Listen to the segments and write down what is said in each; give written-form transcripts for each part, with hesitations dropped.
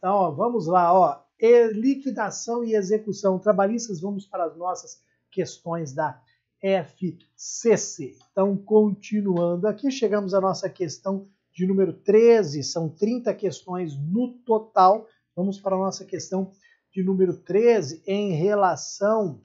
Então, ó, vamos lá, ó. Liquidação e execução trabalhistas, vamos para as nossas questões da FCC. Então, continuando aqui, chegamos à nossa questão de número 13, são 30 questões no total. Vamos para a nossa questão de número 13, em relação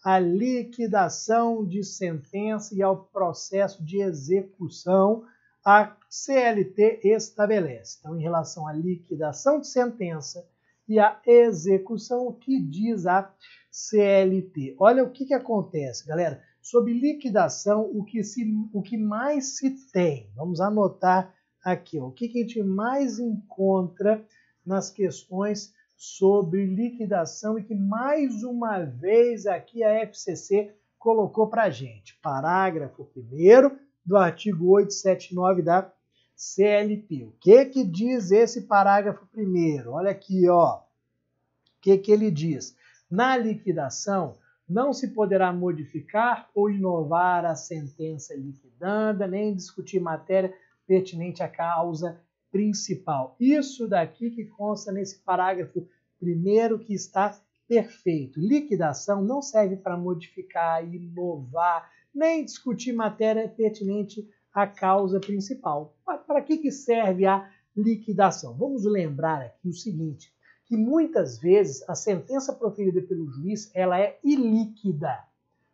à liquidação de sentença e ao processo de execução, a CLT estabelece. Então, em relação à liquidação de sentença e à execução, o que diz a CLT? Olha o que acontece, galera. Sobre liquidação, o que mais se tem, vamos anotar aqui, ó, o que a gente mais encontra nas questões sobre liquidação e que mais uma vez aqui a FCC colocou para a gente. Parágrafo 1º do artigo 879 da CLT. O que diz esse parágrafo 1º? Olha aqui, ó. O que ele diz? Na liquidação, não se poderá modificar ou inovar a sentença liquidanda, nem discutir matéria pertinente à causa principal. Isso daqui que consta nesse parágrafo 1º que está perfeito. Liquidação não serve para modificar, inovar, nem discutir matéria pertinente à causa principal. Para que serve a liquidação? Vamos lembrar aqui o seguinte, que muitas vezes a sentença proferida pelo juiz ela é ilíquida.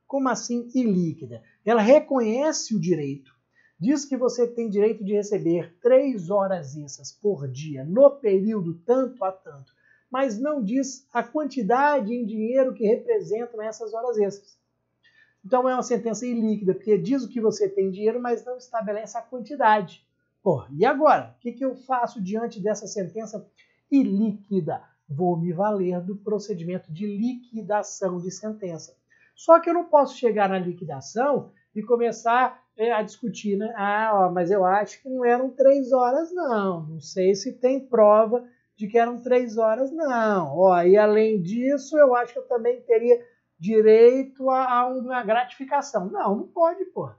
Como assim ilíquida? Ela reconhece o direito, diz que você tem direito de receber 3 horas extras por dia no período tanto a tanto, mas não diz a quantidade em dinheiro que representam essas horas extras. Então é uma sentença ilíquida, porque diz o que você tem dinheiro, mas não estabelece a quantidade. Pô, e agora? O que eu faço diante dessa sentença ilíquida? Vou me valer do procedimento de liquidação de sentença. Só que eu não posso chegar na liquidação e começar a discutir, né? Mas eu acho que não eram 3 horas, não. Não sei se tem prova de que eram 3 horas, não. E além disso, eu acho que eu também teria direito a uma gratificação. Não pode, pô.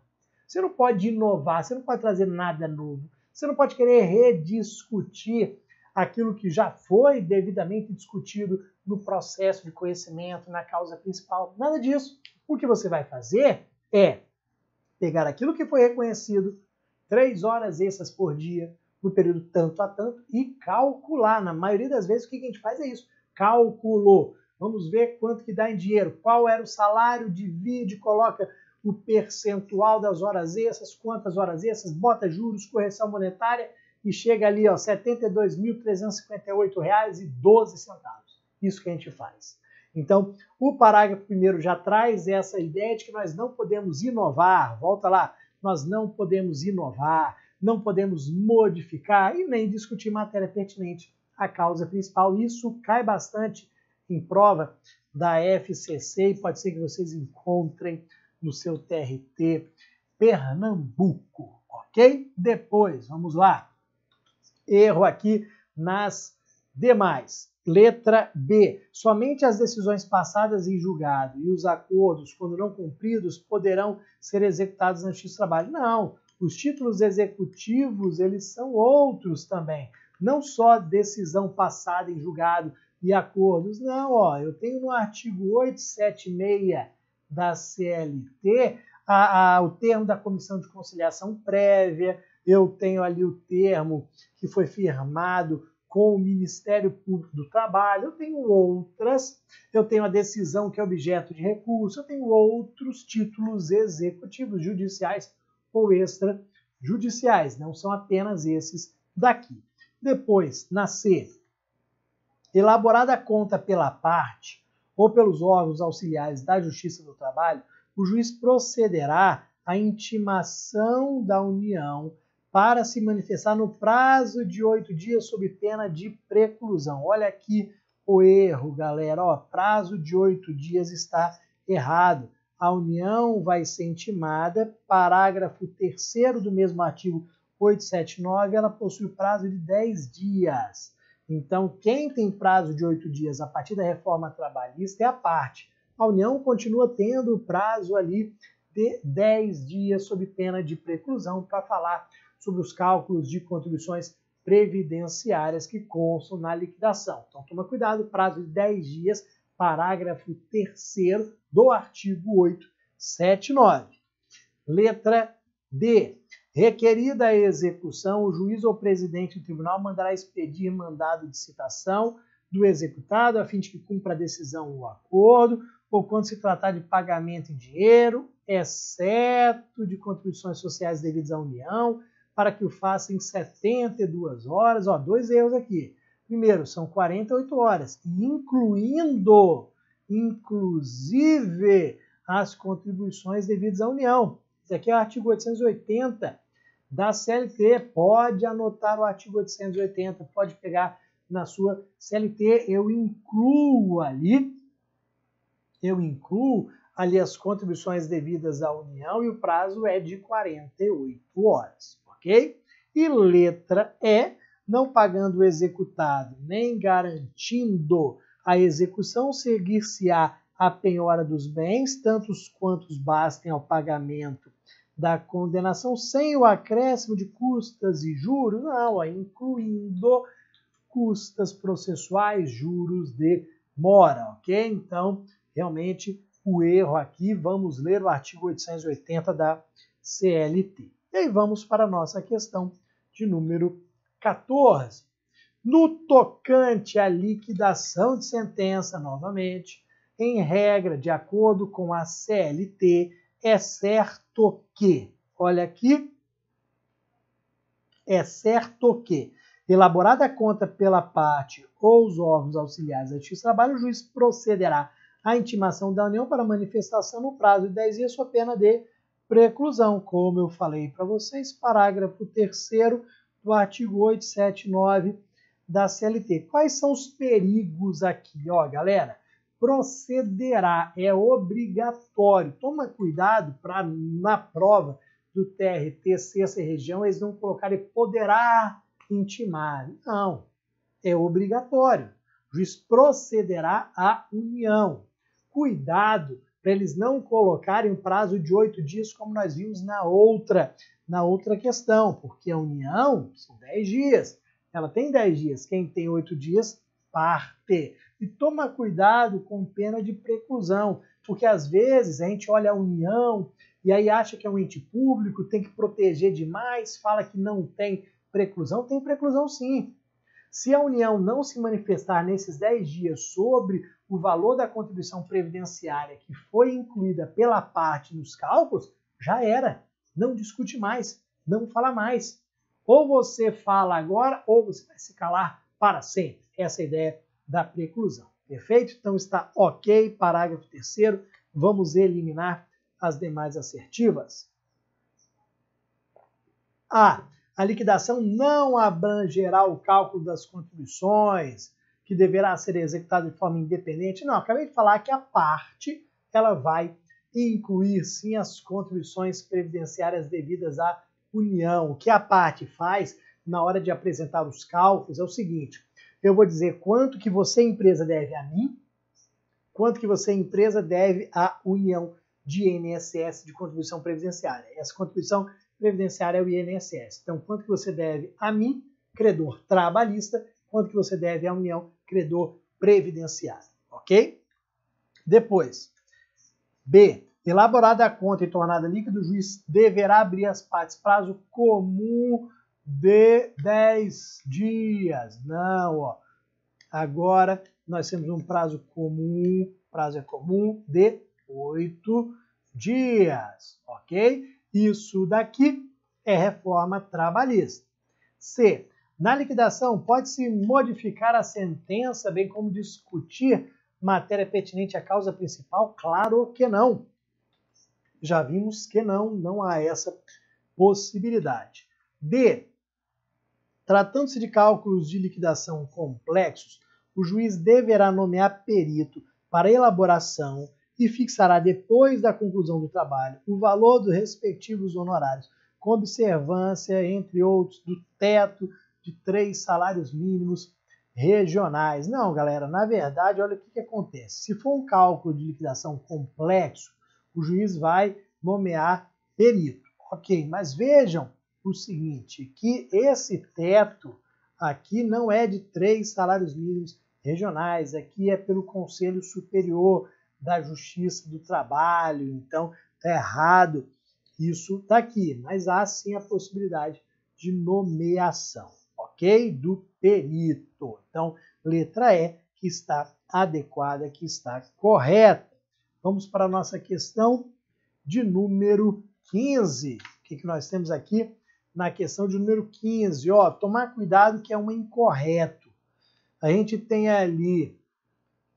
Você não pode inovar, você não pode trazer nada novo. Você não pode querer rediscutir aquilo que já foi devidamente discutido no processo de conhecimento, na causa principal. Nada disso. O que você vai fazer é pegar aquilo que foi reconhecido, 3 horas extras por dia, no período tanto a tanto, e calcular. Na maioria das vezes, o que a gente faz é isso. Calculou. Vamos ver quanto que dá em dinheiro. Qual era o salário, divide, coloca o percentual das horas extras, quantas horas extras, bota juros, correção monetária e chega ali, ó, R$ 72.358,12. Isso que a gente faz. Então, o parágrafo 1º já traz essa ideia de que nós não podemos inovar. Volta lá. Nós não podemos inovar, não podemos modificar e nem discutir matéria pertinente à causa principal. Isso cai bastante em prova da FCC e pode ser que vocês encontrem no seu TRT Pernambuco, ok? Depois, vamos lá. Erro aqui nas demais. Letra B. Somente as decisões passadas em julgado e os acordos, quando não cumpridos, poderão ser executados na Justiça do Trabalho. Não, os títulos executivos, eles são outros também. Não só decisão passada em julgado e acordos. Não, eu tenho no artigo 876 da CLT o termo da Comissão de Conciliação Prévia, eu tenho ali o termo que foi firmado com o Ministério Público do Trabalho, eu tenho outras, eu tenho a decisão que é objeto de recurso, eu tenho outros títulos executivos, judiciais ou extrajudiciais, não são apenas esses daqui. Depois, na C, elaborada a conta pela parte ou pelos órgãos auxiliares da Justiça do Trabalho, o juiz procederá à intimação da União para se manifestar no prazo de 8 dias sob pena de preclusão. Olha aqui o erro, galera. Prazo de 8 dias está errado. A União vai ser intimada, parágrafo 3º do mesmo artigo 879, ela possui o prazo de 10 dias. Então, quem tem prazo de 8 dias a partir da reforma trabalhista é a parte. A União continua tendo o prazo ali de 10 dias sob pena de preclusão para falar sobre os cálculos de contribuições previdenciárias que constam na liquidação. Então, toma cuidado, prazo de 10 dias, parágrafo 3º do artigo 879. Letra D. Requerida a execução, o juiz ou presidente do tribunal mandará expedir mandado de citação do executado a fim de que cumpra a decisão ou acordo, ou quando se tratar de pagamento em dinheiro, exceto de contribuições sociais devidas à União, para que o faça em 72 horas. Ó, 2 erros aqui. Primeiro, são 48 horas, inclusive as contribuições devidas à União. Isso aqui é o artigo 880 da CLT. Pode anotar o artigo 880, pode pegar na sua CLT. Eu incluo ali as contribuições devidas à União e o prazo é de 48 horas, ok? E letra E, não pagando o executado nem garantindo a execução, seguir-se-á a penhora dos bens, tantos quantos bastem ao pagamento da condenação, sem o acréscimo de custas e juros, não, incluindo custas processuais, juros de mora, ok? Então, realmente, o erro aqui, vamos ler o artigo 880 da CLT. E aí vamos para a nossa questão de número 14. No tocante à liquidação de sentença, novamente, em regra, de acordo com a CLT, é certo que, olha aqui, é certo que, elaborada a conta pela parte ou os órgãos auxiliares da Justiça do Trabalho, o juiz procederá à intimação da União para manifestação no prazo de 10 dias, sob pena de preclusão, como eu falei para vocês, parágrafo 3º do artigo 879 da CLT. Quais são os perigos aqui, ó, galera? Procederá, é obrigatório. Toma cuidado para, na prova do TRT, sexta região, eles não colocarem poderá intimar. Não, é obrigatório. O juiz procederá à união. Cuidado para eles não colocarem um prazo de 8 dias, como nós vimos na outra questão, porque a união são 10 dias. Ela tem 10 dias. Quem tem 8 dias, parte. E toma cuidado com pena de preclusão, porque às vezes a gente olha a União e aí acha que é um ente público, tem que proteger demais, fala que não tem preclusão. Tem preclusão sim. Se a União não se manifestar nesses 10 dias sobre o valor da contribuição previdenciária que foi incluída pela parte nos cálculos, já era. Não discute mais, não fala mais. Ou você fala agora, ou você vai se calar para sempre. Essa é a ideia da preclusão. Perfeito? Então está ok, parágrafo 3º. Vamos eliminar as demais assertivas. A liquidação não abrangerá o cálculo das contribuições, que deverá ser executado de forma independente. Não, acabei de falar que a parte ela vai incluir sim as contribuições previdenciárias devidas à União. O que a parte faz na hora de apresentar os cálculos é o seguinte: eu vou dizer quanto que você, empresa, deve a mim, quanto que você, empresa, deve à União de INSS, de contribuição previdenciária. Essa contribuição previdenciária é o INSS. Então, quanto que você deve a mim, credor trabalhista, quanto que você deve à União, credor previdenciário. Ok? Depois, B. Elaborada a conta e tornada líquida, o juiz deverá abrir as partes prazo comum de 10 dias. Não, ó. Agora nós temos um prazo comum de 8 dias, ok? Isso daqui é reforma trabalhista. C. Na liquidação, pode-se modificar a sentença, bem como discutir matéria pertinente à causa principal? Claro que não. Já vimos que não há essa possibilidade. D. Tratando-se de cálculos de liquidação complexos, o juiz deverá nomear perito para elaboração e fixará, depois da conclusão do trabalho, o valor dos respectivos honorários, com observância, entre outros, do teto de 3 salários mínimos regionais. Não, galera, na verdade, olha o que acontece. Se for um cálculo de liquidação complexo, o juiz vai nomear perito. Ok, mas vejam o seguinte, que esse teto Aqui não é de 3 salários mínimos regionais, aqui é pelo Conselho Superior da Justiça do Trabalho, então está errado isso daqui, mas há sim a possibilidade de nomeação, ok? Do perito. Então, letra E, que está adequada, que está correta. Vamos para a nossa questão de número 15. O que nós temos aqui na questão de número 15? Ó, tomar cuidado que é um incorreto. A gente tem ali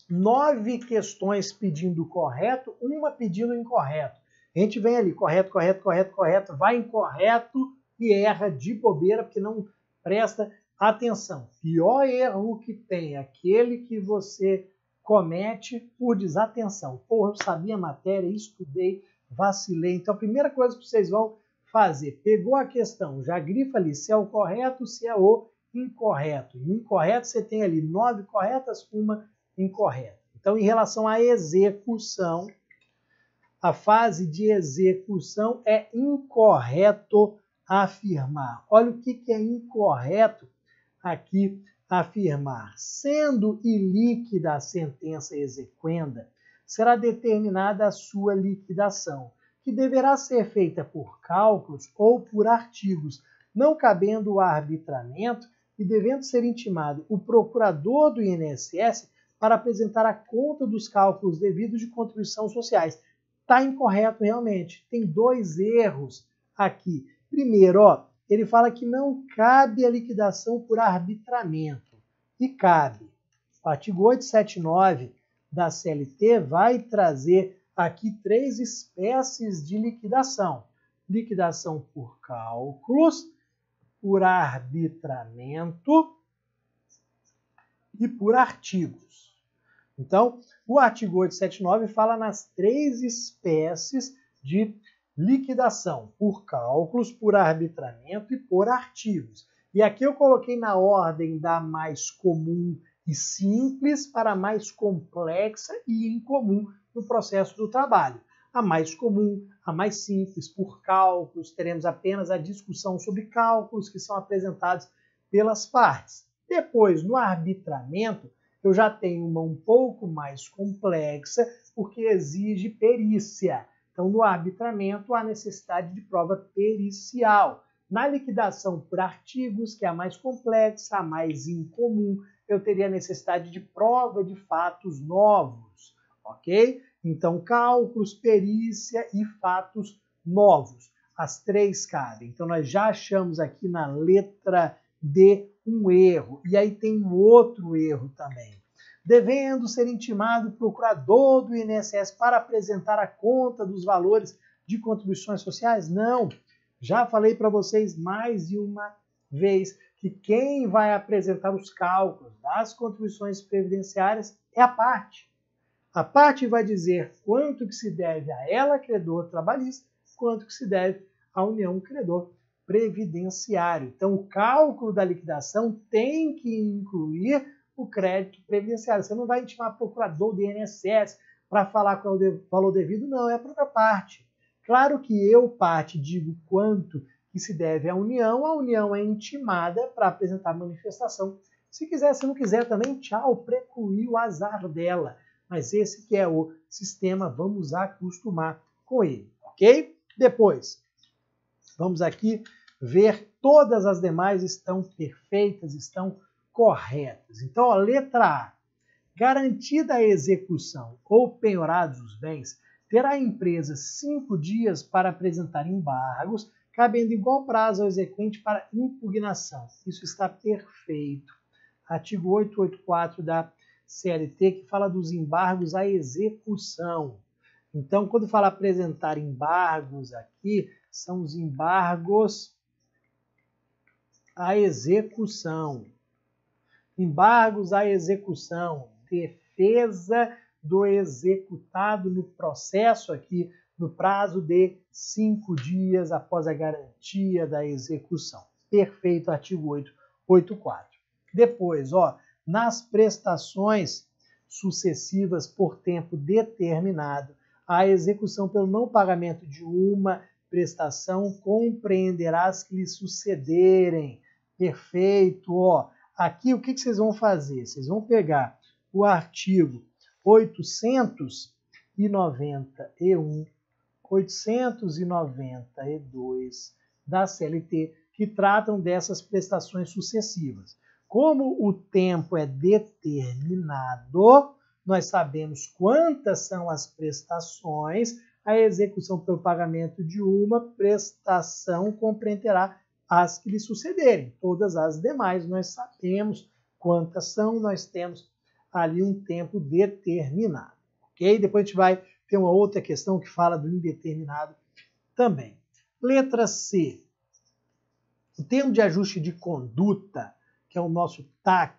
9 questões pedindo correto, uma pedindo incorreto. A gente vem ali, correto, correto, correto, correto, vai incorreto e erra de bobeira porque não presta atenção. Pior erro que tem é aquele que você comete por desatenção. Porra, eu sabia a matéria, estudei, vacilei. Então, a primeira coisa que vocês vão fazer, pegou a questão, já grifa ali se é o correto, se é o incorreto. No incorreto você tem ali 9 corretas, uma incorreta. Então, em relação à execução, a fase de execução é incorreto afirmar. Olha o que é incorreto aqui afirmar. Sendo ilíquida a sentença exequenda, será determinada a sua liquidação, que deverá ser feita por cálculos ou por artigos, não cabendo o arbitramento e devendo ser intimado o procurador do INSS para apresentar a conta dos cálculos devidos de contribuições sociais. Está incorreto realmente. Tem 2 erros aqui. Primeiro, ó, ele fala que não cabe a liquidação por arbitramento. E cabe. O artigo 879 da CLT vai trazer aqui 3 espécies de liquidação. Liquidação por cálculos, por arbitramento e por artigos. Então, o artigo 879 fala nas 3 espécies de liquidação, por cálculos, por arbitramento e por artigos. E aqui eu coloquei na ordem da mais comum e simples para a mais complexa e incomum no processo do trabalho. A mais comum, a mais simples, por cálculos, teremos apenas a discussão sobre cálculos que são apresentados pelas partes. Depois, no arbitramento, eu já tenho uma um pouco mais complexa, porque exige perícia. Então, no arbitramento, há necessidade de prova pericial. Na liquidação por artigos, que é a mais complexa, a mais incomum, eu teria necessidade de prova de fatos novos, ok? Então, cálculos, perícia e fatos novos. As 3 cabem. Então, nós já achamos aqui na letra D um erro. E aí tem um outro erro também. Devendo ser intimado o procurador do INSS para apresentar a conta dos valores de contribuições sociais? Não. Já falei para vocês mais de uma vez que quem vai apresentar os cálculos das contribuições previdenciárias é a parte. A parte vai dizer quanto que se deve a ela, credor trabalhista, quanto que se deve à União, credor previdenciário. Então, o cálculo da liquidação tem que incluir o crédito previdenciário. Você não vai intimar procurador do INSS para falar qual é o valor devido, não, é a própria parte. Claro que eu, parte, digo quanto que se deve à União, a União é intimada para apresentar manifestação. Se quiser, se não quiser também, tchau, precluir o azar dela. Mas esse que é o sistema, vamos acostumar com ele, ok? Depois, vamos aqui ver, todas as demais estão perfeitas, estão corretas. Então, ó, letra A. Garantida a execução ou penhorados os bens, terá a empresa 5 dias para apresentar embargos, cabendo igual prazo ao exequente para impugnação. Isso está perfeito. Artigo 884 da CLT, que fala dos embargos à execução. Então, quando fala apresentar embargos aqui, são os embargos à execução. Embargos à execução, defesa do executado no processo aqui, no prazo de 5 dias após a garantia da execução. Perfeito, artigo 884. Depois, ó, nas prestações sucessivas por tempo determinado, a execução pelo não pagamento de uma prestação compreenderá as que lhe sucederem. Perfeito. Ó, aqui o que vocês vão fazer? Vocês vão pegar o artigo 891, 892 da CLT, que tratam dessas prestações sucessivas. Como o tempo é determinado, nós sabemos quantas são as prestações, a execução pelo pagamento de uma prestação compreenderá as que lhe sucederem. Todas as demais nós sabemos quantas são, nós temos ali um tempo determinado. Ok? Depois a gente vai ter uma outra questão que fala do indeterminado também. Letra C. O termo de ajuste de conduta, que é o nosso TAC,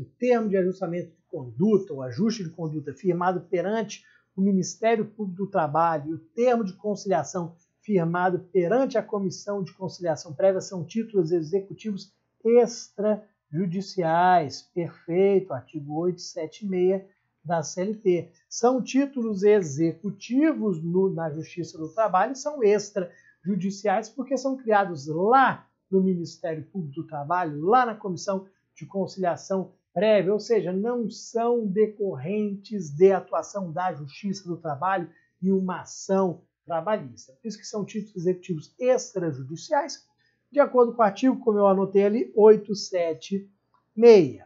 o termo de ajustamento de conduta, o ajuste de conduta firmado perante o Ministério Público do Trabalho e o termo de conciliação firmado perante a Comissão de Conciliação Prévia são títulos executivos extrajudiciais. Perfeito, artigo 876 da CLT. São títulos executivos na Justiça do Trabalho, são extrajudiciais porque são criados lá no Ministério Público do Trabalho, lá na Comissão de Conciliação Prévia, ou seja, não são decorrentes de atuação da Justiça do Trabalho em uma ação trabalhista. Por isso que são títulos executivos extrajudiciais, de acordo com o artigo, como eu anotei ali, 876.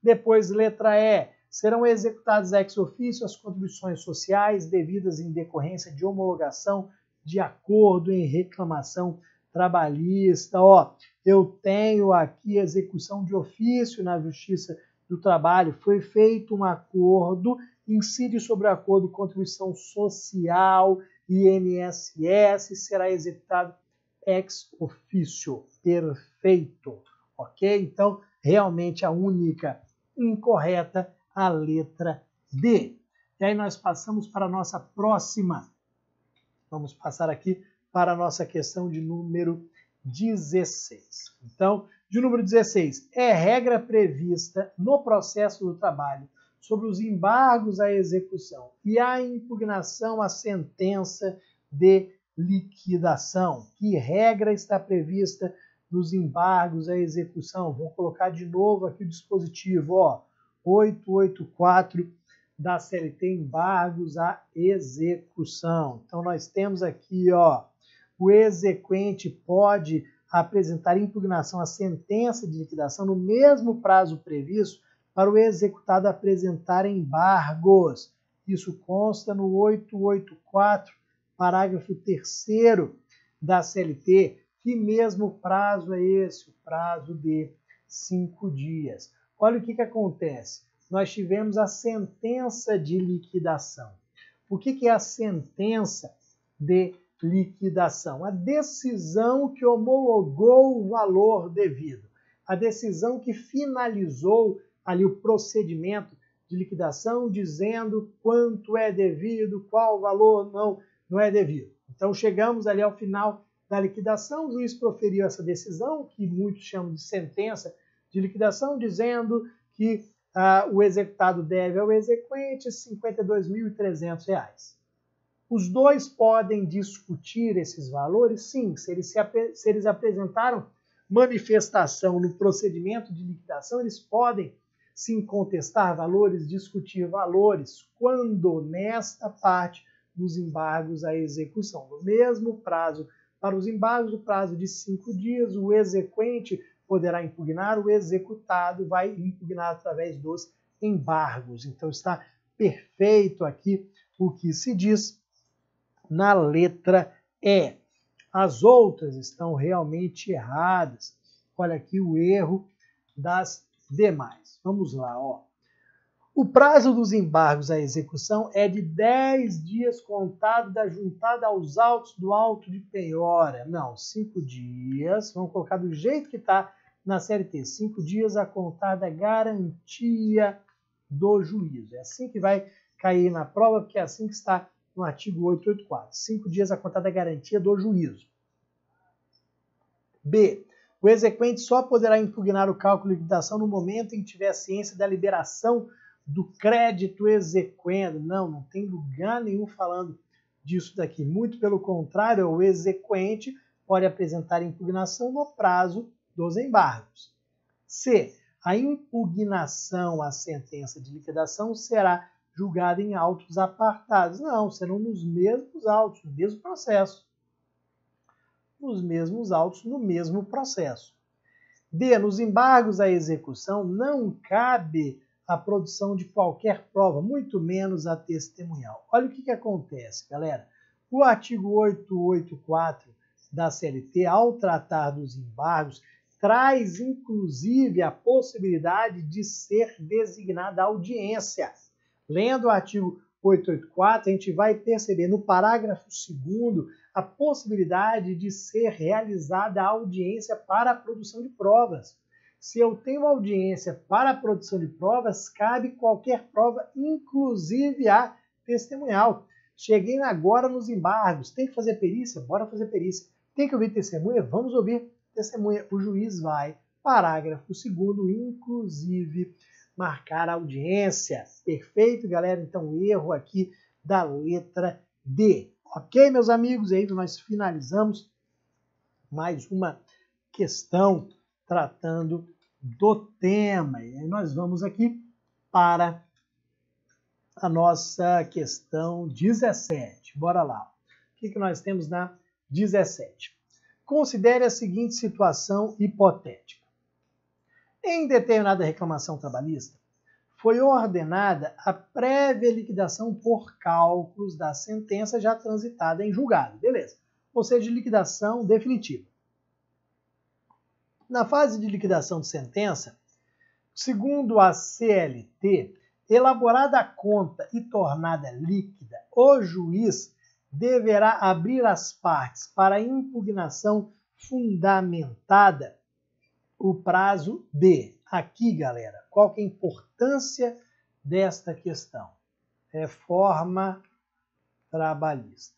Depois, letra E. Serão executadas ex officio as contribuições sociais devidas em decorrência de homologação de acordo em reclamação trabalhista. Ó, eu tenho aqui execução de ofício na Justiça do Trabalho. Foi feito um acordo, incide sobre o acordo contribuição social, INSS, será executado ex officio. Perfeito. Ok? Então, realmente a única incorreta, a letra D. E aí nós passamos para a nossa próxima. Vamos passar aqui para a nossa questão de número 16. Então, de número 16, é regra prevista no processo do trabalho sobre os embargos à execução e a impugnação à sentença de liquidação. Que regra está prevista nos embargos à execução? Vou colocar de novo aqui o dispositivo, ó, 884 da CLT, embargos à execução. Então, nós temos aqui, ó, o exequente pode apresentar impugnação à sentença de liquidação no mesmo prazo previsto para o executado apresentar embargos. Isso consta no 884, parágrafo 3º da CLT. Que mesmo prazo é esse? O prazo de 5 dias. Olha o que acontece. Nós tivemos a sentença de liquidação. O que é a sentença de liquidação? A decisão que homologou o valor devido. A decisão que finalizou ali o procedimento de liquidação, dizendo quanto é devido, qual valor não é devido. Então, chegamos ali ao final da liquidação, o juiz proferiu essa decisão, que muitos chamam de sentença de liquidação, dizendo que o executado deve ao exequente R$ 52.300. Os dois podem discutir esses valores? Sim, se eles apresentaram manifestação no procedimento de liquidação, eles podem sim contestar valores, discutir valores, quando nesta parte dos embargos à execução. No mesmo prazo, para os embargos, o prazo de 5 dias, o exequente poderá impugnar, o executado vai impugnar através dos embargos. Então está perfeito aqui o que se diz na letra E. As outras estão realmente erradas. Olha aqui o erro das demais. Vamos lá, ó. O prazo dos embargos à execução é de 10 dias contado da juntada aos autos do auto de penhora. Não, 5 dias. Vamos colocar do jeito que está na CLT. 5 dias a contar da garantia do juízo. É assim que vai cair na prova, porque é assim que está no artigo 884. 5 dias a contar da garantia do juízo. B. O exequente só poderá impugnar o cálculo de liquidação no momento em que tiver ciência da liberação do crédito exequendo. Não tem lugar nenhum falando disso daqui. Muito pelo contrário, o exequente pode apresentar impugnação no prazo dos embargos. C. A impugnação à sentença de liquidação será julgada em autos apartados. Não, serão nos mesmos autos, no mesmo processo. Nos mesmos autos, no mesmo processo. D. Nos embargos à execução não cabe a produção de qualquer prova, muito menos a testemunhal. Olha o que acontece, galera. O artigo 884 da CLT, ao tratar dos embargos, traz inclusive a possibilidade de ser designada audiência. Lendo o artigo 884, a gente vai perceber no parágrafo 2º a possibilidade de ser realizada a audiência para a produção de provas. Se eu tenho audiência para a produção de provas, cabe qualquer prova, inclusive a testemunhal. Cheguei agora nos embargos. Tem que fazer perícia? Bora fazer perícia. Tem que ouvir testemunha? Vamos ouvir testemunha. O juiz vai, parágrafo 2º, inclusive, marcar a audiência. Perfeito, galera? Então, erro aqui da letra D. Ok, meus amigos? E aí nós finalizamos mais uma questão tratando do tema. E aí nós vamos aqui para a nossa questão 17. Bora lá. O que nós temos na 17? Considere a seguinte situação hipotética. Em determinada reclamação trabalhista, foi ordenada a prévia liquidação por cálculos da sentença já transitada em julgado. Beleza. Ou seja, liquidação definitiva. Na fase de liquidação de sentença, segundo a CLT, elaborada a conta e tornada líquida, o juiz deverá abrir as partes para impugnação fundamentada o prazo de... Aqui, galera, qual que é a importância desta questão? Reforma trabalhista.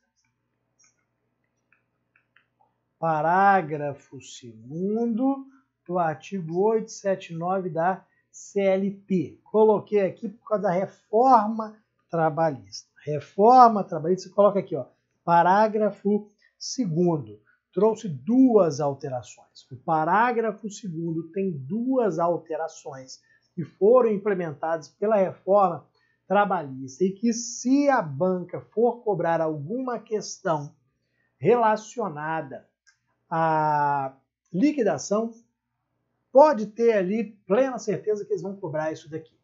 Parágrafo 2º do artigo 879 da CLT. Coloquei aqui por causa da reforma trabalhista. Reforma trabalhista, você coloca aqui, ó, parágrafo 2º. Trouxe duas alterações. O parágrafo 2º tem duas alterações que foram implementadas pela reforma trabalhista e que, se a banca for cobrar alguma questão relacionada à liquidação, pode ter ali plena certeza que eles vão cobrar isso daqui.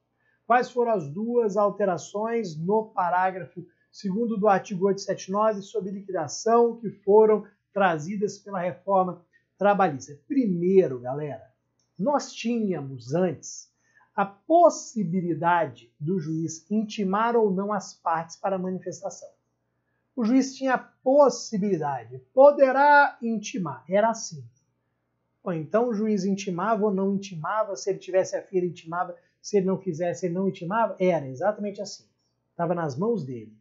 Quais foram as duas alterações no parágrafo 2º do artigo 879 sobre liquidação que foram trazidas pela reforma trabalhista? Primeiro, galera, nós tínhamos antes a possibilidade do juiz intimar ou não as partes para manifestação. O juiz tinha a possibilidade, poderá intimar, era assim. Ou então o juiz intimava ou não intimava, se ele tivesse a filha intimava, se ele não quisesse ele não intimava, era exatamente assim. Estava nas mãos dele.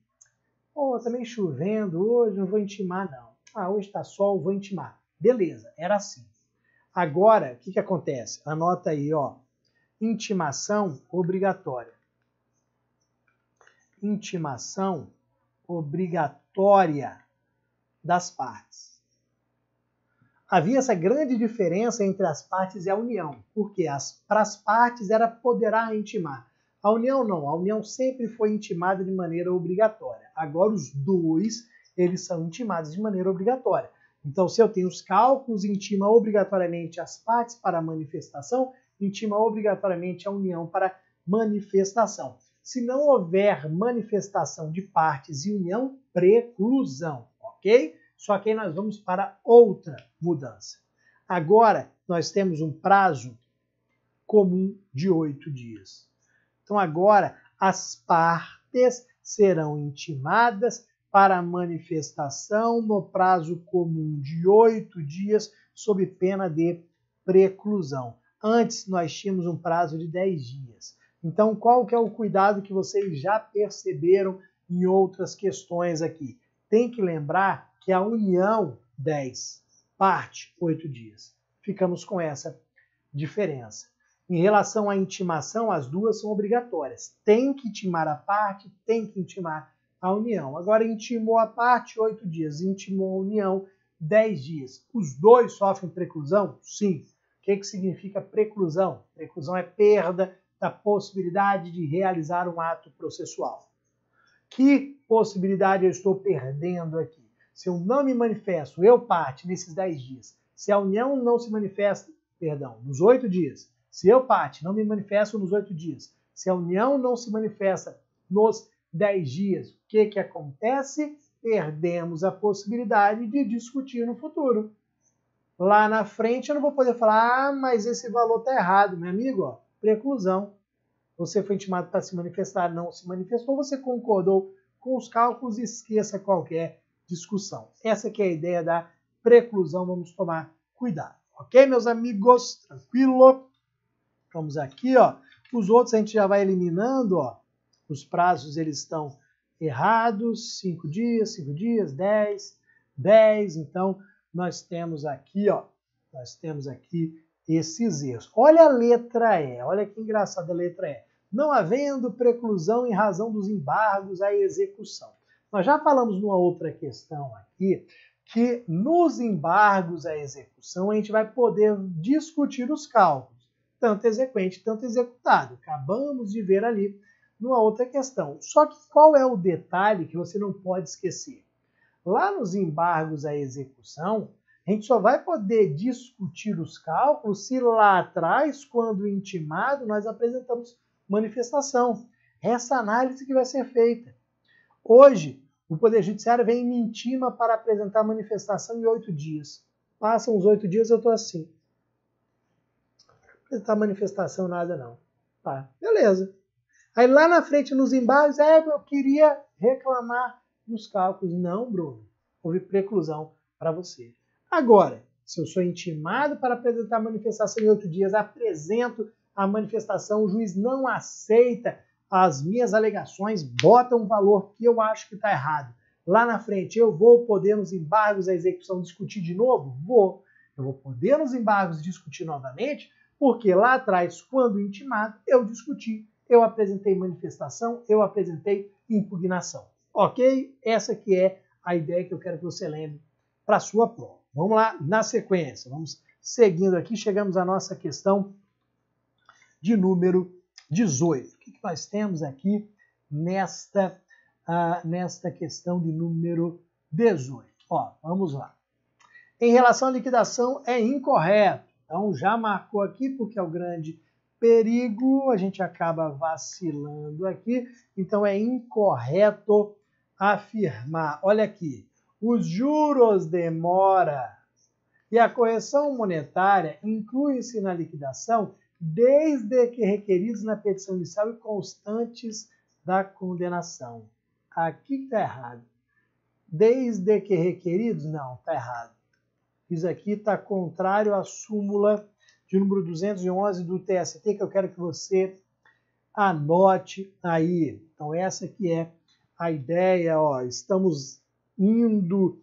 Oh, também chovendo hoje, não vou intimar não. Ah, hoje está sol, vou intimar. Beleza, era assim. Agora, o que acontece? Anota aí, ó. Intimação obrigatória. Intimação obrigatória das partes. Havia essa grande diferença entre as partes e a União, porque para as partes era poderá intimar. A União não, a União sempre foi intimada de maneira obrigatória. Agora os dois, eles são intimados de maneira obrigatória. Então, se eu tenho os cálculos, intima obrigatoriamente as partes para a manifestação, intima obrigatoriamente a União para manifestação. Se não houver manifestação de partes e união, preclusão, ok? Só que aí nós vamos para outra mudança. Agora, nós temos um prazo comum de 8 dias. Então, agora, as partes serão intimadas para a manifestação no prazo comum de 8 dias, sob pena de preclusão. Antes, nós tínhamos um prazo de 10 dias. Então, qual que é o cuidado que vocês já perceberam em outras questões aqui? Tem que lembrar que a união 10, parte 8 dias. Ficamos com essa diferença. Em relação à intimação, as duas são obrigatórias. Tem que intimar a parte, tem que intimar a união. Agora, intimou a parte, 8 dias. Intimou a união, 10 dias. Os dois sofrem preclusão? Sim. que significa preclusão? Preclusão é perda da possibilidade de realizar um ato processual. Que possibilidade eu estou perdendo aqui? Se eu não me manifesto, eu parte, nesses 10 dias, se a união não se manifesta, nos 8 dias, se eu parte, não me manifesto nos 8 dias, se a união não se manifesta nos 10 dias, o que acontece? Perdemos a possibilidade de discutir no futuro. Lá na frente eu não vou poder falar, mas esse valor está errado, meu amigo, ó, preclusão. Você foi intimado para se manifestar, não se manifestou, você concordou com os cálculos, esqueça qualquer discussão. Essa que é a ideia da preclusão, vamos tomar cuidado. Ok, meus amigos? Tranquilo? Vamos aqui, ó. Os outros a gente já vai eliminando, ó. Os prazos, eles estão errados. 5 dias, 10, 10. Então, nós temos aqui, ó. Nós temos aqui esses erros. Olha a letra E. Olha que engraçada a letra E. Não havendo preclusão em razão dos embargos à execução. Nós já falamos numa outra questão aqui, que nos embargos à execução a gente vai poder discutir os cálculos, tanto exequente, tanto executado. Acabamos de ver ali numa outra questão. Só que qual é o detalhe que você não pode esquecer? Lá nos embargos à execução, a gente só vai poder discutir os cálculos se lá atrás, quando intimado, nós apresentamos manifestação. Essa análise que vai ser feita. Hoje, o Poder Judiciário vem e me intima para apresentar manifestação em 8 dias. Passam os 8 dias, eu estou assim. Apresentar manifestação, nada não. Tá, beleza. Aí lá na frente, nos embargos, eu queria reclamar dos cálculos. Não, Bruno. Houve preclusão para você. Agora, se eu sou intimado para apresentar manifestação em 8 dias, apresento a manifestação, o juiz não aceita as minhas alegações, bota um valor que eu acho que está errado. Lá na frente, eu vou poder, nos embargos à execução, discutir de novo? Vou. Eu vou poder, nos embargos, discutir novamente, porque lá atrás, quando intimado, eu discuti, eu apresentei manifestação, eu apresentei impugnação. Ok? Essa que é a ideia que eu quero que você lembre para a sua prova. Vamos lá, na sequência. Vamos seguindo aqui, chegamos à nossa questão de número 18. O que nós temos aqui nesta questão de número 18? Ó, vamos lá. Em relação à liquidação, é incorreto. Então, já marcou aqui, porque é o grande perigo, a gente acaba vacilando aqui. Então, é incorreto afirmar. Olha aqui, os juros de mora e a correção monetária incluem-se na liquidação desde que requeridos na petição inicial e constantes da condenação. Aqui está errado. Desde que requeridos? Não, está errado. Isso aqui está contrário à súmula de número 211 do TST, que eu quero que você anote aí. Então, essa aqui é a ideia. Ó, estamos indo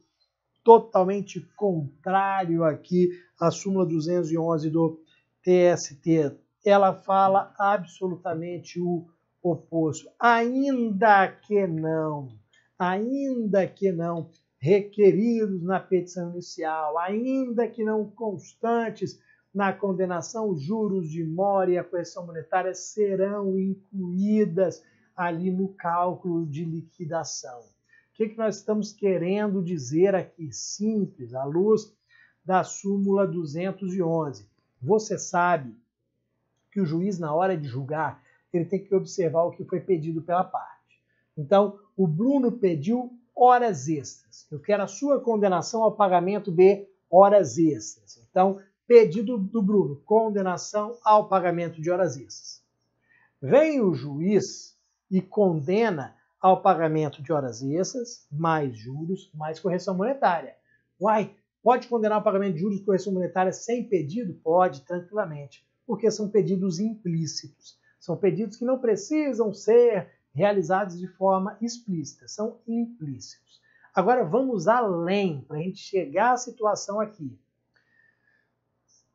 totalmente contrário aqui à súmula 211 do TST. Ela fala absolutamente o oposto. Ainda que não requeridos na petição inicial, ainda que não constantes na condenação, os juros de mora e a correção monetária serão incluídas ali no cálculo de liquidação. O que nós estamos querendo dizer aqui? Simples, à luz da súmula 211. Você sabe que o juiz, na hora de julgar, ele tem que observar o que foi pedido pela parte. Então, o Bruno pediu horas extras. Eu quero a sua condenação ao pagamento de horas extras. Então, pedido do Bruno, condenação ao pagamento de horas extras. Vem o juiz e condena ao pagamento de horas extras, mais juros, mais correção monetária. Uai, pode condenar ao pagamento de juros e correção monetária sem pedido? Pode, tranquilamente, porque são pedidos implícitos. São pedidos que não precisam ser realizados de forma explícita, são implícitos. Agora vamos além, para a gente chegar à situação aqui.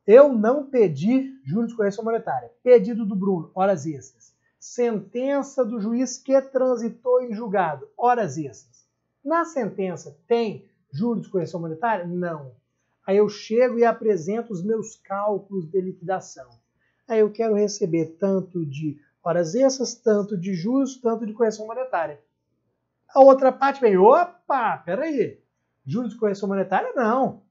Eu não pedi juros de correção monetária. Pedido do Bruno, horas extras. Sentença do juiz que transitou em julgado, horas extras. Na sentença tem juros de correção monetária? Não. Aí eu chego e apresento os meus cálculos de liquidação. Aí eu quero receber tanto de horas extras, tanto de juros, tanto de correção monetária. A outra parte vem, opa, peraí, juros de correção monetária não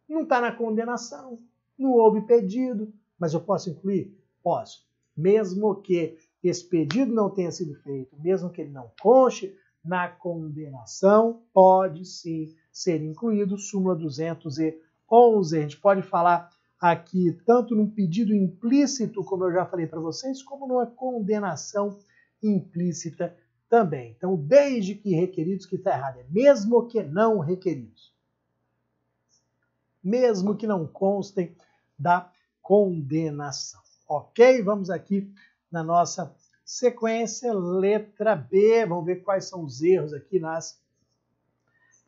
está na condenação, não houve pedido, mas eu posso incluir? Posso. Mesmo que esse pedido não tenha sido feito, mesmo que ele não conste na condenação, pode sim ser incluído, súmula 211. A gente pode falar aqui tanto num pedido implícito, como eu já falei para vocês, como numa condenação implícita também. Então, desde que requeridos, que está errado, é mesmo que não requeridos. Mesmo que não constem da condenação. Ok? Vamos aqui na nossa sequência, letra B. Vamos ver quais são os erros aqui nas...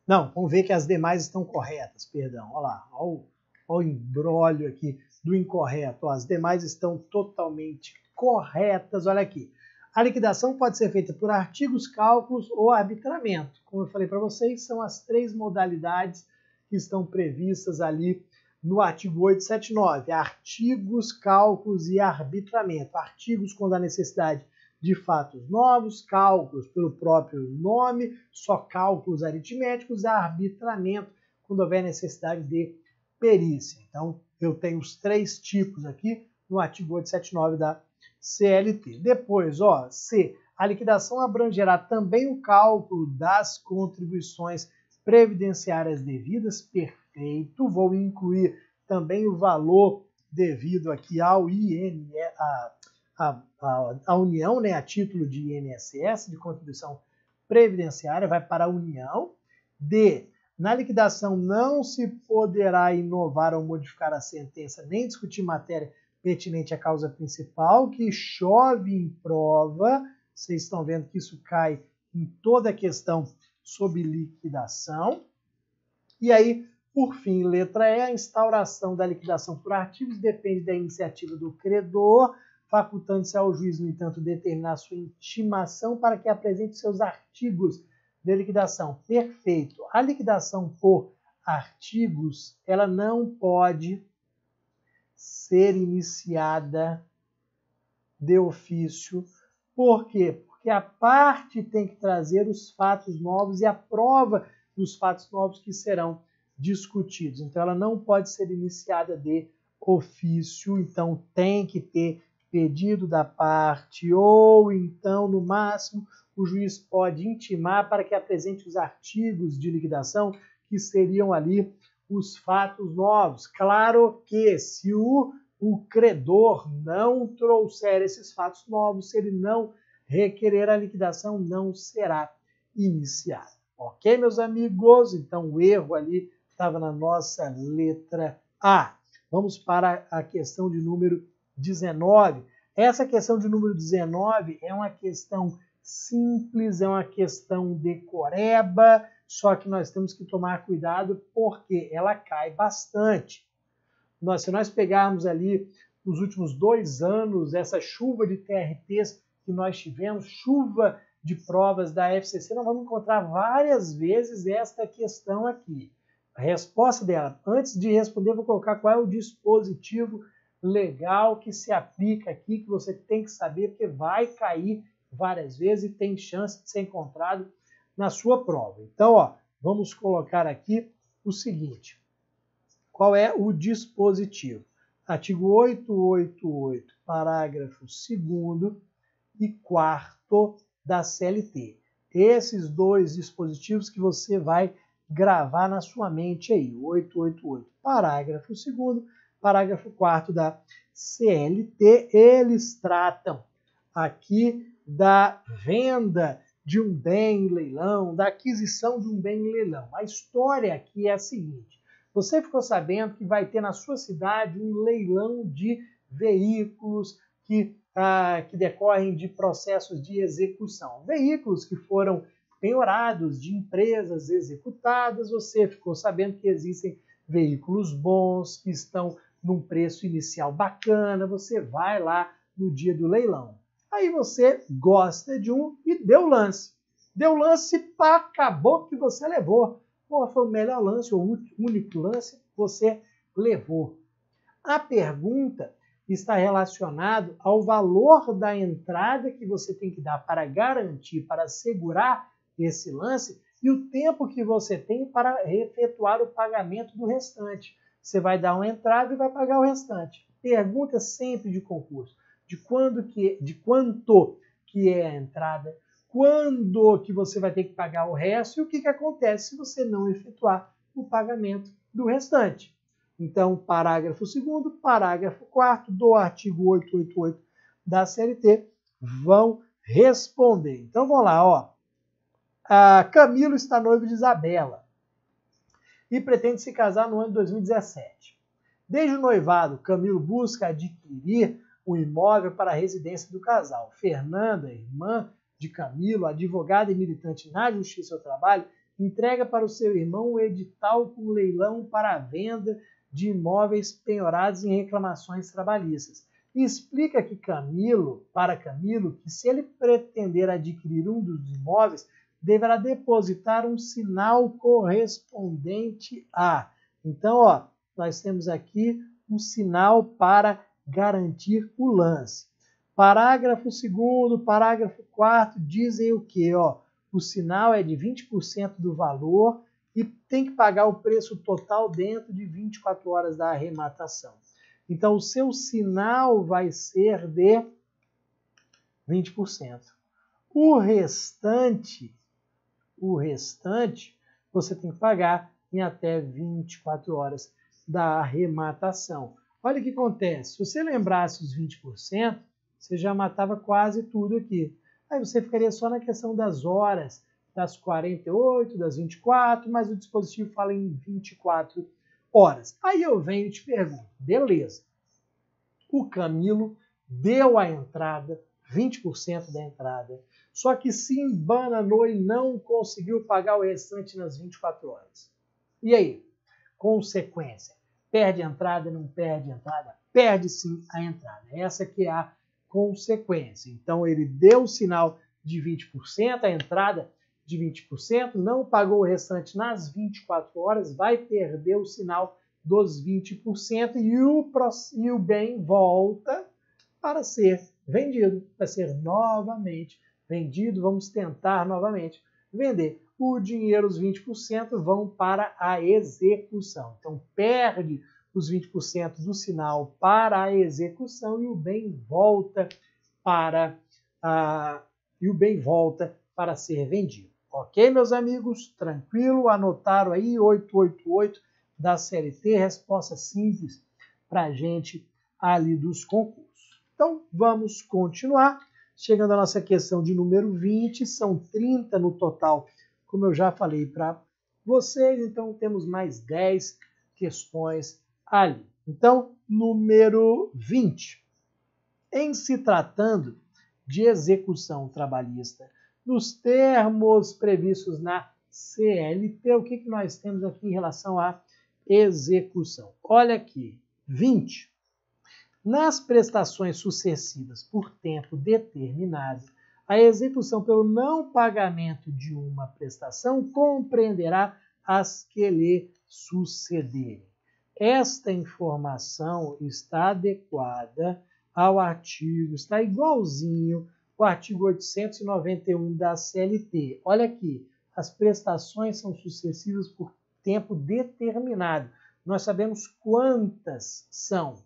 Não, vamos ver que as demais estão corretas, perdão. Olha lá, olha o imbróglio aqui do incorreto. As demais estão totalmente corretas. Olha aqui. A liquidação pode ser feita por artigos, cálculos ou arbitramento. Como eu falei para vocês, são as 3 modalidades que estão previstas ali no artigo 879. Artigos, cálculos e arbitramento. Artigos quando há necessidade de fatos novos, cálculos pelo próprio nome, só cálculos aritméticos, arbitramento quando houver necessidade de perícia. Então, eu tenho os 3 tipos aqui no artigo 879 da CLT. Depois, ó, C. A liquidação abrangerá também o cálculo das contribuições previdenciárias devidas. Perfeito. Vou incluir também o valor devido aqui ao a União, né, a título de INSS, de contribuição previdenciária, vai para a União. D. Na liquidação não se poderá inovar ou modificar a sentença, nem discutir matéria pertinente à causa principal, que chove em prova. Vocês estão vendo que isso cai em toda a questão sobre liquidação. E aí, por fim, letra E, a instauração da liquidação por artigos depende da iniciativa do credor, facultando-se ao juiz, no entanto, determinar sua intimação para que apresente seus artigos de liquidação. Perfeito. A liquidação por artigos, ela não pode ser iniciada de ofício. Por quê? Porque a parte tem que trazer os fatos novos e a prova dos fatos novos que serão discutidos. Então, ela não pode ser iniciada de ofício, então tem que ter pedido da parte, ou então, no máximo, o juiz pode intimar para que apresente os artigos de liquidação, que seriam ali os fatos novos. Claro que se o credor não trouxer esses fatos novos, se ele não requerer a liquidação, não será iniciada. Ok, meus amigos? Então, o erro ali estava na nossa letra A. Vamos para a questão de número 19. Essa questão de número 19 é uma questão simples, é uma questão decoreba, só que nós temos que tomar cuidado porque ela cai bastante. Se nós pegarmos ali nos últimos 2 anos, essa chuva de TRTs que nós tivemos, chuva de provas da FCC, nós vamos encontrar várias vezes esta questão aqui. A resposta dela, antes de responder, vou colocar qual é o dispositivo legal que se aplica aqui, que você tem que saber, porque vai cair várias vezes e tem chance de ser encontrado na sua prova. Então, ó, vamos colocar aqui o seguinte. Qual é o dispositivo? Artigo 888, parágrafo 2º e 4º da CLT. Esses 2 dispositivos que você vai gravar na sua mente aí. 888, parágrafo 2º, parágrafo 4º da CLT. Eles tratam aqui da venda de um bem em leilão, da aquisição de um bem em leilão. A história aqui é a seguinte. Você ficou sabendo que vai ter na sua cidade um leilão de veículos que decorrem de processos de execução. Veículos que foram penhorados de empresas executadas. Você ficou sabendo que existem veículos bons, que estão num preço inicial bacana. Você vai lá no dia do leilão. Aí você gosta de um e deu lance. Deu lance, pá, acabou que você levou. Pô, foi o melhor lance, o único lance, você levou. A pergunta está relacionada ao valor da entrada que você tem que dar para garantir, para assegurar esse lance e o tempo que você tem para efetuar o pagamento do restante. Você vai dar uma entrada e vai pagar o restante. Pergunta sempre de concurso, de quanto que é a entrada, quando que você vai ter que pagar o resto e o que acontece se você não efetuar o pagamento do restante. Então, parágrafo 2º, parágrafo 4º do artigo 888 da CLT vão responder. Então, vamos lá, ó. Camilo está noivo de Isabela e pretende se casar no ano de 2017. Desde o noivado, Camilo busca adquirir um imóvel para a residência do casal. Fernanda, irmã de Camilo, advogada e militante na Justiça do Trabalho, entrega para o seu irmão o edital com leilão para a venda de imóveis penhorados em reclamações trabalhistas. E explica que para Camilo, que se ele pretender adquirir um dos imóveis, deverá depositar um sinal correspondente a. Então, ó, nós temos aqui um sinal para garantir o lance. Parágrafo 2º, parágrafo 4º dizem o quê? Ó, o sinal é de 20% do valor e tem que pagar o preço total dentro de 24 horas da arrematação. Então, o seu sinal vai ser de 20%. O restante você tem que pagar em até 24 horas da arrematação. Olha o que acontece. Se você lembrasse os 20%, você já matava quase tudo aqui. Aí você ficaria só na questão das horas, das 48, das 24, mas o dispositivo fala em 24 horas. Aí eu venho e te pergunto, beleza, o Camilo deu a entrada, 20% da entrada, só que se embananou e não conseguiu pagar o restante nas 24 horas. E aí? Consequência. Perde a entrada, não perde a entrada? Perde sim a entrada. Essa que é a consequência. Então ele deu o sinal de 20%, a entrada de 20%, não pagou o restante nas 24 horas, vai perder o sinal dos 20% e o bem volta para ser vendido, para ser novamente vendido. Vamos tentar novamente vender. O dinheiro, os 20%, vão para a execução. Então, perde os 20% do sinal para a execução e o bem volta para ser vendido. Ok, meus amigos? Tranquilo? Anotaram aí 888 da CLT, resposta simples para a gente ali dos concursos. Então, vamos continuar. Chegando à nossa questão de número 20, são 30 no total, como eu já falei para vocês, então temos mais 10 questões ali. Então, número 20. Em se tratando de execução trabalhista, nos termos previstos na CLT, o que nós temos aqui em relação à execução? Olha aqui, 20. Nas prestações sucessivas por tempo determinado, a execução pelo não pagamento de uma prestação compreenderá as que lhe sucederem. Esta informação está adequada ao artigo, está igualzinho ao artigo 891 da CLT. Olha aqui, as prestações são sucessivas por tempo determinado. Nós sabemos quantas são.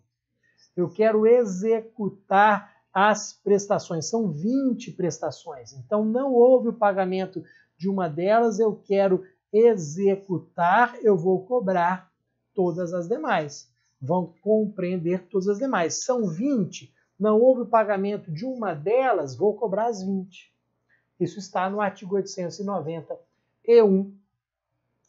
Eu quero executar as prestações. São 20 prestações. Então, não houve o pagamento de uma delas. Eu quero executar. Eu vou cobrar todas as demais. Vão compreender todas as demais. São 20. Não houve o pagamento de uma delas. Vou cobrar as 20. Isso está no artigo 891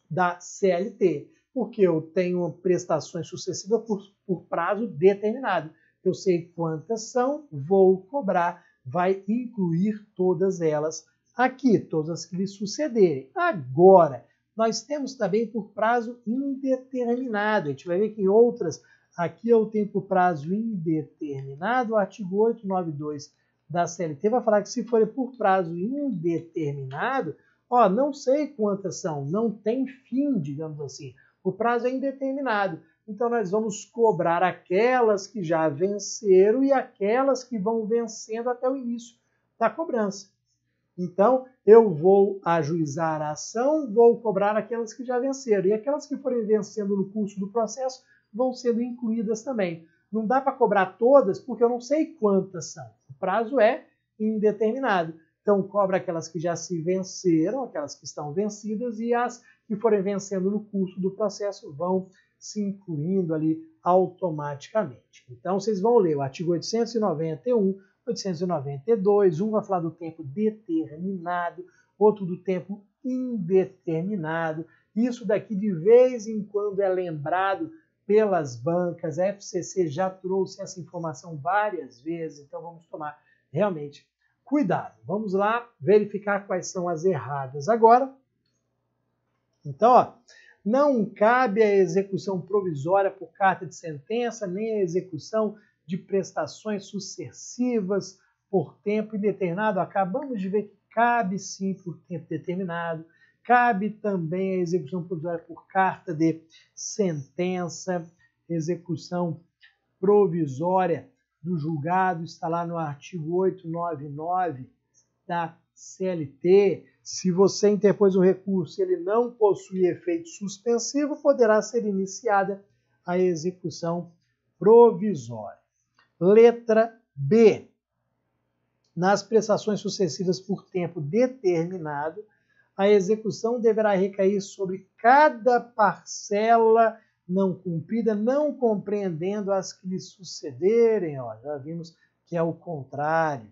da CLT. Porque eu tenho prestações sucessivas por prazo determinado. Eu sei quantas são, vou cobrar, vai incluir todas elas aqui, todas as que lhe sucederem. Agora, nós temos também por prazo indeterminado. A gente vai ver que em outras, aqui eu tenho por prazo indeterminado, o artigo 892 da CLT vai falar que se for por prazo indeterminado, ó, não sei quantas são, não tem fim, digamos assim. O prazo é indeterminado. Então, nós vamos cobrar aquelas que já venceram e aquelas que vão vencendo até o início da cobrança. Então, eu vou ajuizar a ação, vou cobrar aquelas que já venceram. E aquelas que forem vencendo no curso do processo vão sendo incluídas também. Não dá para cobrar todas, porque eu não sei quantas são. O prazo é indeterminado. Então, cobra aquelas que já se venceram, aquelas que estão vencidas, e as que forem vencendo no curso do processo vão se incluindo ali automaticamente. Então, vocês vão ler o artigo 891, 892, um vai falar do tempo determinado, outro do tempo indeterminado. Isso daqui de vez em quando é lembrado pelas bancas, a FCC já trouxe essa informação várias vezes, então vamos tomar realmente cuidado. Vamos lá verificar quais são as erradas agora. Então, ó, não cabe a execução provisória por carta de sentença, nem a execução de prestações sucessivas por tempo indeterminado. Acabamos de ver que cabe sim por tempo determinado. Cabe também a execução provisória por carta de sentença, execução provisória do julgado, está lá no artigo 899 da CLT. Se você interpôs um recurso e ele não possui efeito suspensivo, poderá ser iniciada a execução provisória. Letra B. Nas prestações sucessivas por tempo determinado, a execução deverá recair sobre cada parcela não cumprida, não compreendendo as que lhe sucederem. Ó, já vimos que é o contrário.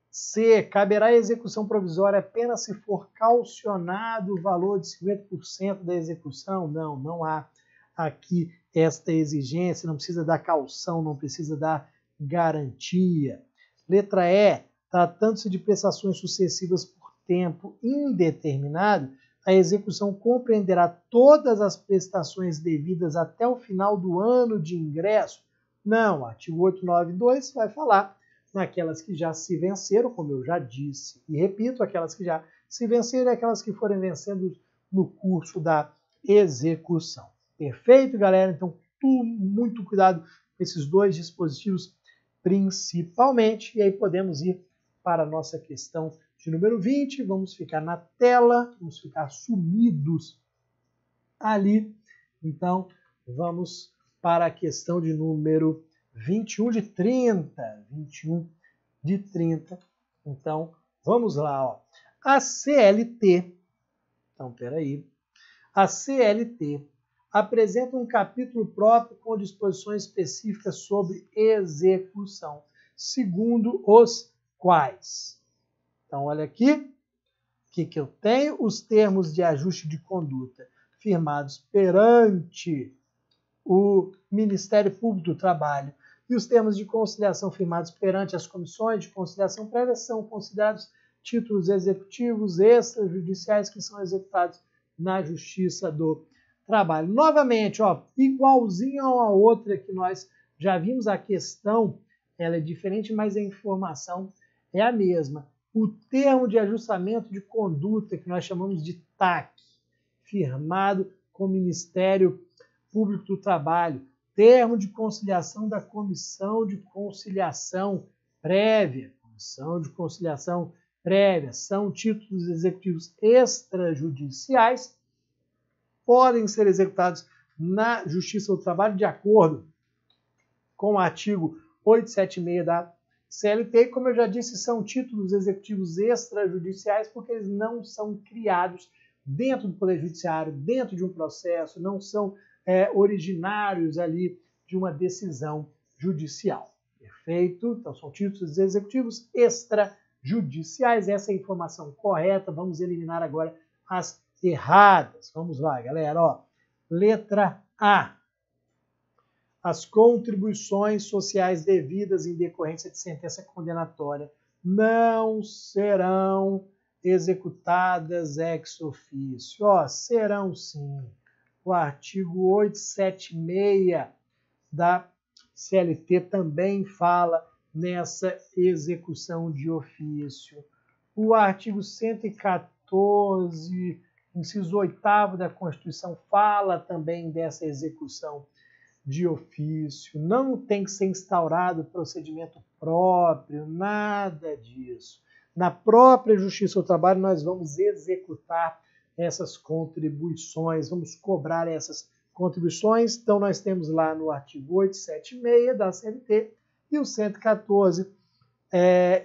C. Caberá a execução provisória apenas se for calcionado o valor de 50% da execução? Não, não há aqui esta exigência, não precisa dar caução, não precisa dar garantia. Letra E. Tratando-se de prestações sucessivas por tempo indeterminado, a execução compreenderá todas as prestações devidas até o final do ano de ingresso? Não, artigo 892 vai falar naquelas que já se venceram, como eu já disse e repito, aquelas que já se venceram e aquelas que forem vencendo no curso da execução. Perfeito, galera? Então, muito cuidado com esses dois dispositivos principalmente, e aí podemos ir para a nossa questão de número 20, vamos ficar na tela, vamos ficar sumidos ali. Então, vamos para a questão de número 21 de 30. 21 de 30. Então, vamos lá. Ó. A CLT, então, peraí. A CLT apresenta um capítulo próprio com disposições específicas sobre execução, segundo os quais. Então, olha aqui, o que eu tenho? Os termos de ajuste de conduta firmados perante o Ministério Público do Trabalho e os termos de conciliação firmados perante as comissões de conciliação prévia são considerados títulos executivos extrajudiciais que são executados na Justiça do Trabalho. Novamente, ó, igualzinho a outra que nós já vimos, a questão ela é diferente, mas a informação é a mesma. O termo de ajustamento de conduta, que nós chamamos de TAC, firmado com o Ministério Público do Trabalho, termo de conciliação da Comissão de Conciliação Prévia, são títulos executivos extrajudiciais, podem ser executados na Justiça do Trabalho de acordo com o artigo 876 da CLT, como eu já disse, são títulos executivos extrajudiciais porque eles não são criados dentro do Poder Judiciário, dentro de um processo, não são originários ali de uma decisão judicial. Perfeito? Então, são títulos executivos extrajudiciais. Essa é a informação correta. Vamos eliminar agora as erradas. Vamos lá, galera. Ó, letra A. As contribuições sociais devidas em decorrência de sentença condenatória não serão executadas ex officio. Ó, serão sim. O artigo 876 da CLT também fala nessa execução de ofício. O artigo 114 Inciso 8º da Constituição fala também dessa execução de ofício. Não tem que ser instaurado procedimento próprio, nada disso. Na própria Justiça do Trabalho nós vamos executar essas contribuições, vamos cobrar essas contribuições. Então nós temos lá no artigo 876 da CLT e o 114,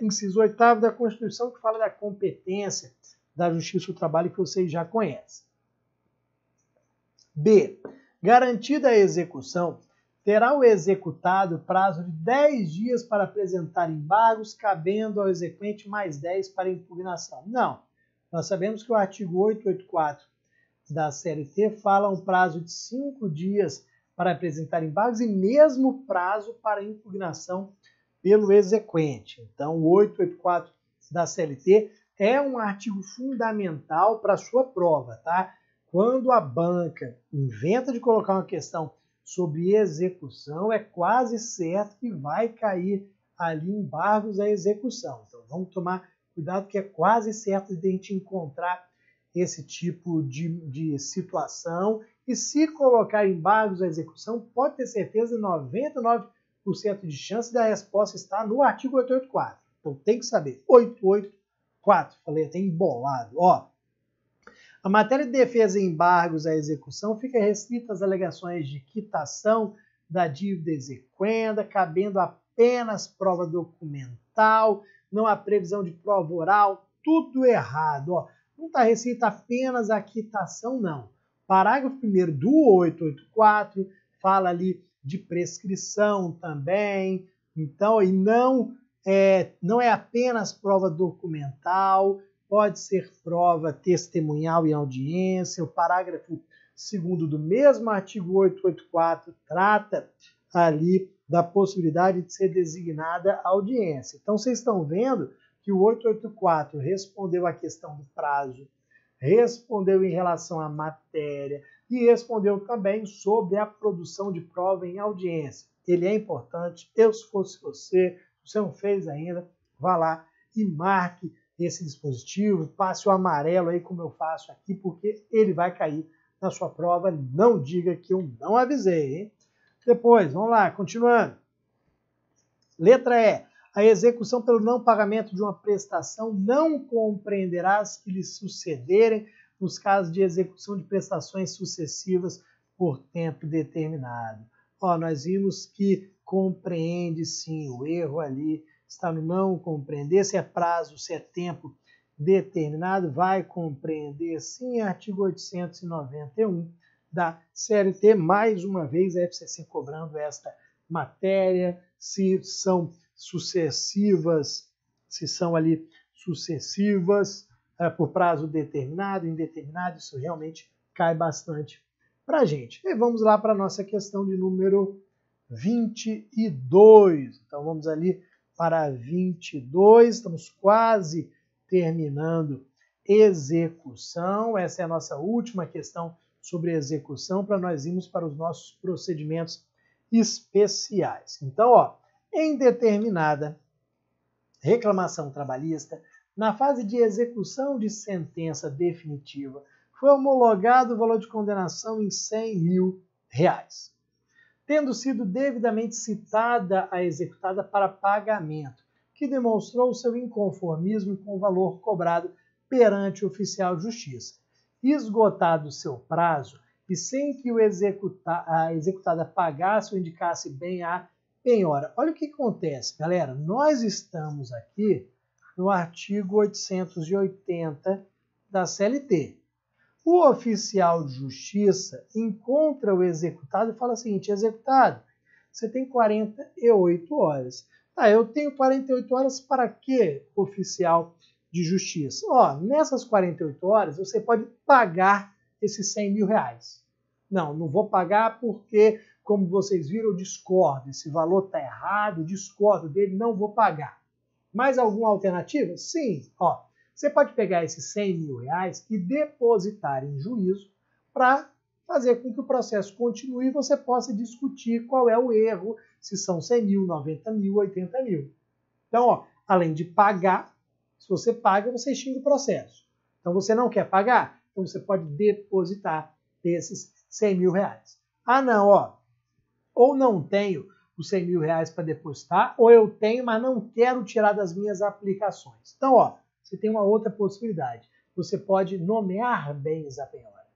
inciso 8º da Constituição, que fala da competência da Justiça do Trabalho, que vocês já conhecem. B. Garantida a execução, terá o executado prazo de 10 dias para apresentar embargos, cabendo ao exequente mais 10 para impugnação. Não. Nós sabemos que o artigo 884 da CLT fala um prazo de 5 dias para apresentar embargos e mesmo prazo para impugnação pelo exequente. Então, o 884 da CLT é um artigo fundamental para a sua prova, tá? Quando a banca inventa de colocar uma questão sobre execução, é quase certo que vai cair ali embargos à execução. Então, vamos tomar cuidado, que é quase certo de a gente encontrar esse tipo de situação. E se colocar embargos à execução, pode ter certeza, 99% de chance da resposta estar no artigo 884. Então, tem que saber. 884, falei até embolado. Ó, a matéria de defesa e embargos à execução fica restrita às alegações de quitação da dívida exequenda, cabendo apenas prova documental, não há previsão de prova oral, tudo errado. Ó. Não está restrita apenas à quitação, não. Parágrafo 1º do 884 fala ali de prescrição também, então, e não é apenas prova documental, pode ser prova testemunhal em audiência. O parágrafo 2º do mesmo artigo 884 trata ali da possibilidade de ser designada audiência. Então, vocês estão vendo que o 884 respondeu à questão do prazo, respondeu em relação à matéria e respondeu também sobre a produção de prova em audiência. Ele é importante. Eu, se fosse você, se você não fez ainda, vá lá e marque esse dispositivo, passe o amarelo aí como eu faço aqui, porque ele vai cair na sua prova. Não diga que eu não avisei, hein? Depois, vamos lá, continuando. Letra E. A execução pelo não pagamento de uma prestação não compreenderá as que lhe sucederem nos casos de execução de prestações sucessivas por tempo determinado. Ó, nós vimos que compreende sim, o erro ali está no não compreender. Se é prazo, se é tempo determinado, vai compreender sim. Artigo 891 da CLT, mais uma vez a FCC cobrando esta matéria, se são sucessivas, se são ali sucessivas por prazo determinado, indeterminado, isso realmente cai bastante para a gente. E vamos lá para a nossa questão de número 22. Então vamos ali para 22, estamos quase terminando execução. Essa é a nossa última questão sobre execução, para nós irmos para os nossos procedimentos especiais. Então, ó, em determinada reclamação trabalhista, na fase de execução de sentença definitiva, foi homologado o valor de condenação em R$100 mil, tendo sido devidamente citada a executada para pagamento, que demonstrou seu inconformismo com o valor cobrado perante o oficial de justiça. Esgotado o seu prazo e sem que a executada pagasse ou indicasse bem a penhora. Olha o que acontece, galera. Nós estamos aqui no artigo 880 da CLT. O oficial de justiça encontra o executado e fala o seguinte: executado, você tem 48 horas. Ah, eu tenho 48 horas para quê, oficial de justiça? Ó, nessas 48 horas você pode pagar esses R$100 mil. Não vou pagar porque, como vocês viram, eu discordo. Esse valor está errado, discordo dele, não vou pagar. Mais alguma alternativa? Sim, ó. Você pode pegar esses R$100 mil e depositar em juízo para fazer com que o processo continue e você possa discutir qual é o erro, se são 100 mil, 90 mil, 80 mil. Então, ó, além de pagar, se você paga, você extingue o processo. Então, você não quer pagar? Então você pode depositar esses 100 mil reais. Ah, não, ó, ou não tenho os 100 mil reais para depositar, ou eu tenho, mas não quero tirar das minhas aplicações. Então, ó, você tem uma outra possibilidade. Você pode nomear bens à penhora.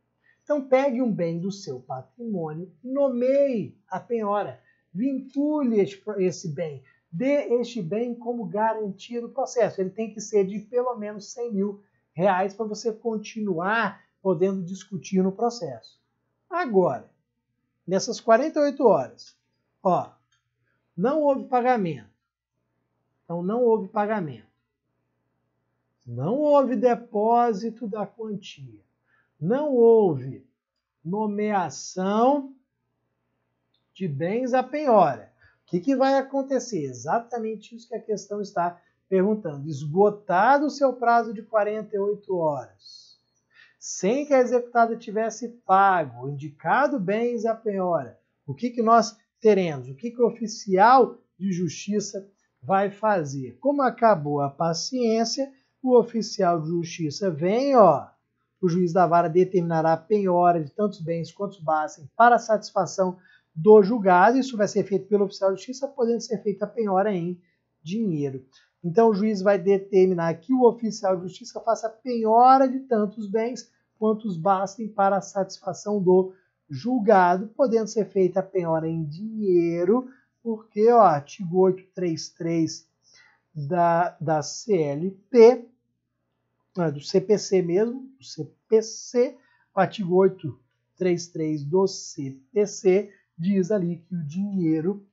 Então, pegue um bem do seu patrimônio e nomeie a penhora. Vincule esse bem. Dê este bem como garantia do processo. Ele tem que ser de pelo menos 100 mil reais para você continuar podendo discutir no processo. Agora, nessas 48 horas, ó, não houve pagamento. Então, não houve pagamento. Não houve depósito da quantia. Não houve nomeação de bens à penhora. O que vai acontecer? Exatamente isso que a questão está perguntando. Esgotado o seu prazo de 48 horas, sem que a executada tivesse pago, indicado bens à penhora, o que nós teremos? O que o oficial de justiça vai fazer? Como acabou a paciência, o oficial de justiça vem, ó, o juiz da vara determinará a penhora de tantos bens quantos bastem para a satisfação do julgado. Isso vai ser feito pelo oficial de justiça, podendo ser feita a penhora em dinheiro. Então, o juiz vai determinar que o oficial de justiça faça a penhora de tantos bens quantos bastem para a satisfação do julgado, podendo ser feita a penhora em dinheiro, porque, ó, artigo 833 da CLP, do CPC mesmo, do CPC, o artigo 833 do CPC diz ali que o dinheiro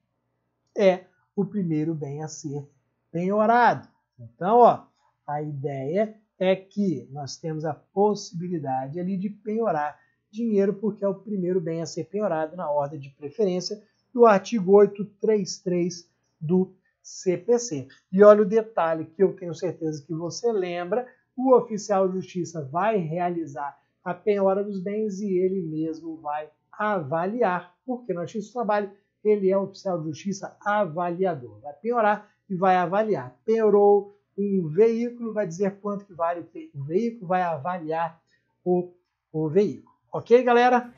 é o primeiro bem a ser penhorado. Então, ó, a ideia é que nós temos a possibilidade ali de penhorar dinheiro, porque é o primeiro bem a ser penhorado na ordem de preferência do artigo 833 do CPC. E olha o detalhe que eu tenho certeza que você lembra: o oficial de justiça vai realizar a penhora dos bens e ele mesmo vai avaliar, porque no Justiça do Trabalho ele é o oficial de justiça avaliador. Vai penhorar e vai avaliar. Penhorou um veículo, vai dizer quanto que vale o veículo, vai avaliar o veículo. Ok, galera?